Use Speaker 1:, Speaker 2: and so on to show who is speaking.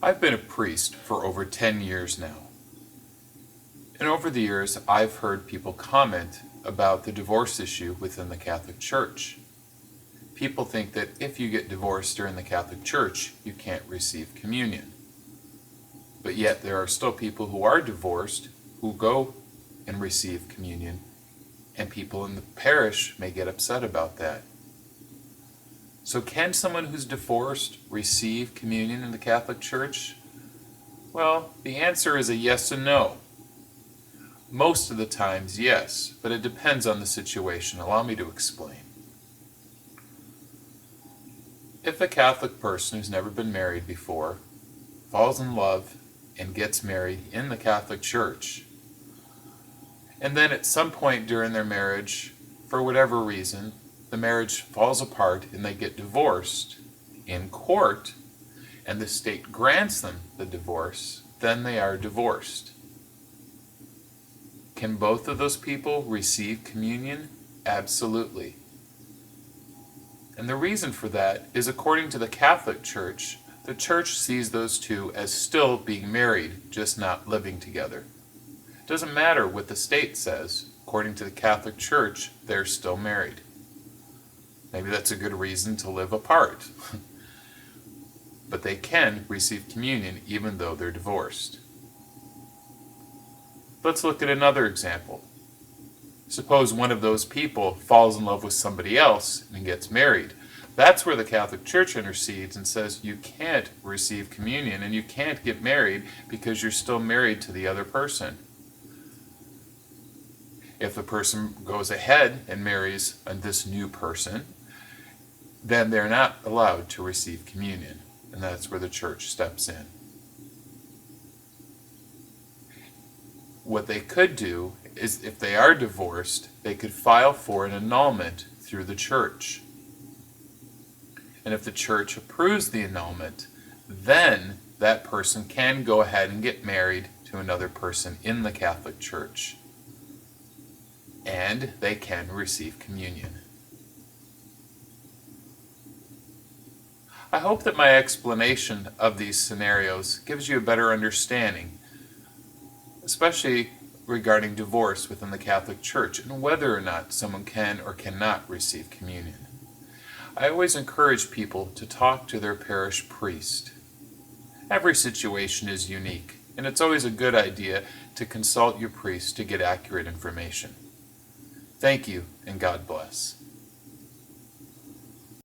Speaker 1: I've been a priest for over 10 years now. And over the years, I've heard people comment about the divorce issue within the Catholic Church. People think that if you get divorced during the Catholic Church, you can't receive communion. But yet there are still people who are divorced who go and receive communion, and people in the parish may get upset about that. So can someone who's divorced receive communion in the Catholic Church? Well, the answer is a yes and no. Most of the times, yes, but it depends on the situation. Allow me to explain. If a Catholic person who's never been married before falls in love and gets married in the Catholic Church, and then at some point during their marriage, for whatever reason, the marriage falls apart and they get divorced in court, and the state grants them the divorce, then they are divorced. Can both of those people receive communion? Absolutely. And the reason for that is, according to the Catholic Church, the Church sees those two as still being married, just not living together. It doesn't matter what the state says. According to the Catholic Church, they're still married. Maybe that's a good reason to live apart. But they can receive communion even though they're divorced. Let's look at another example. Suppose one of those people falls in love with somebody else and gets married. That's where the Catholic Church intercedes and says you can't receive communion and you can't get married because you're still married to the other person. If the person goes ahead and marries this new person, then they're not allowed to receive communion, and that's where the Church steps in. What they could do is, if they are divorced, they could file for an annulment through the Church. And if the Church approves the annulment, then that person can go ahead and get married to another person in the Catholic Church. And they can receive communion. I hope that my explanation of these scenarios gives you a better understanding, especially regarding divorce within the Catholic Church and whether or not someone can or cannot receive communion. I always encourage people to talk to their parish priest. Every situation is unique, and it's always a good idea to consult your priest to get accurate information. Thank you, and God bless.